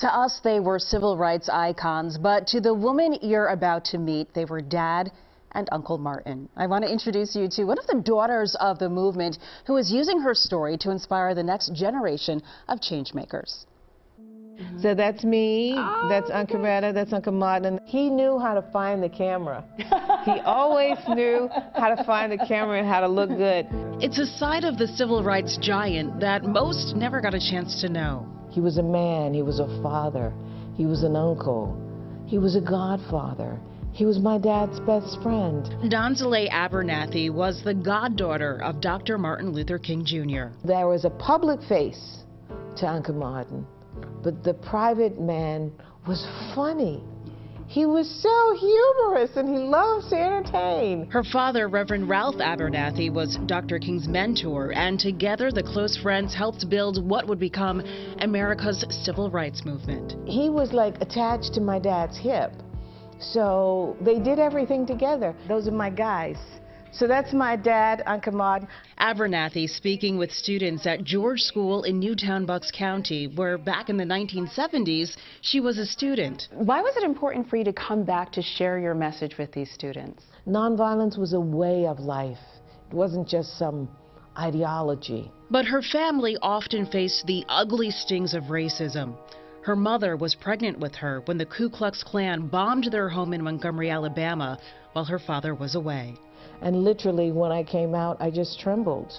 To us, they were civil rights icons, but to the woman you're about to meet, they were Dad and Uncle Martin. I want to introduce you to one of the daughters of the movement who is using her story to inspire the next generation of changemakers. So that's me, that's Uncle Retta, that's Uncle Martin. He knew how to find the camera. He always knew how to find the camera and how to look good. It's a side of the civil rights giant that most never got a chance to know. He was a man, he was a father, he was an uncle, he was a godfather. He was my dad's best friend. Donzaleigh Abernathy was the goddaughter of Dr. Martin Luther King Jr. There was a public face to Uncle Martin, but the private man was funny. He was so humorous and he loved to entertain. Her father, Reverend Ralph Abernathy, was Dr. King's mentor, and together the close friends helped build what would become America's civil rights movement. He was like attached to my dad's hip, so they did everything together. Those are my guys. So that's my dad, Uncle Martin. Abernathy speaking with students at George School in Newtown, Bucks County, where back in the 1970s, she was a student. Why was it important for you to come back to share your message with these students? Nonviolence was a way of life. It wasn't just some ideology. But her family often faced the ugly stings of racism. Her mother was pregnant with her when the Ku Klux Klan bombed their home in Montgomery, Alabama, while her father was away. And literally, when I came out, I just trembled.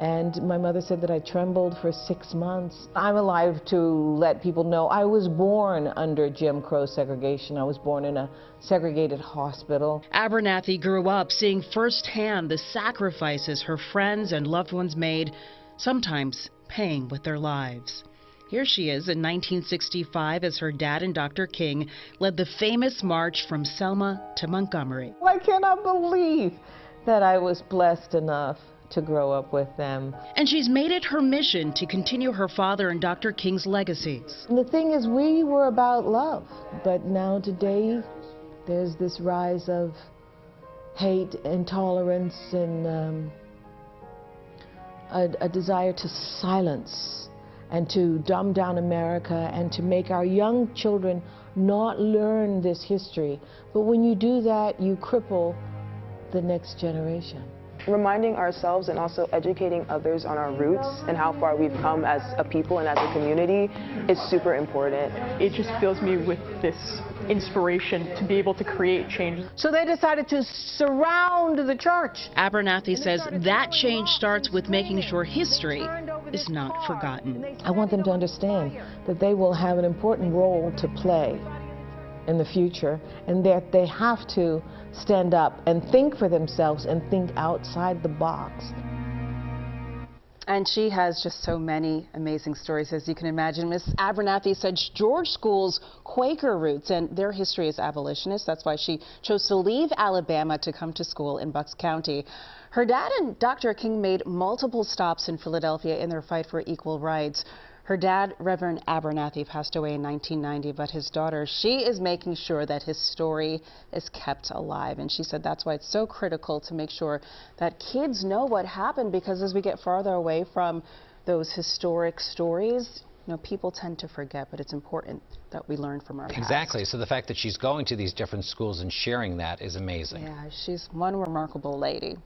And my mother said that I trembled for 6 months. I'm alive to let people know I was born under Jim Crow segregation. I was born in a segregated hospital. Abernathy grew up seeing firsthand the sacrifices her friends and loved ones made, sometimes paying with their lives. Here she is in 1965 as her dad and Dr. King led the famous march from Selma to Montgomery. I cannot believe that I was blessed enough to grow up with them. And she's made it her mission to continue her father and Dr. King's legacies. And the thing is, we were about love, but now today there's this rise of hate, intolerance, and a desire to silence and to dumb down America and to make our young children not learn this history. But when you do that, you cripple the next generation. Reminding ourselves and also educating others on our roots and how far we've come as a people and as a community is super important. It just fills me with this inspiration to be able to create change. So they decided to surround the church. Abernathy says that change starts with making sure history is not forgotten. I want them to understand that they will have an important role to play in the future, and that they have to stand up and think for themselves and think outside the box. And she has just so many amazing stories, as you can imagine. Miss Abernathy said George School's Quaker roots and their history as abolitionists. That's why she chose to leave Alabama to come to school in Bucks County. Her dad and Dr. King made multiple stops in Philadelphia in their fight for equal rights. Her dad, Reverend Abernathy, passed away in 1990, but his daughter, she is making sure that his story is kept alive. And she said that's why it's so critical to make sure that kids know what happened, because as we get farther away from those historic stories, people tend to forget, but it's important that we learn from our past. Exactly. So the fact that she's going to these different schools and sharing that is amazing. Yeah, she's one remarkable lady.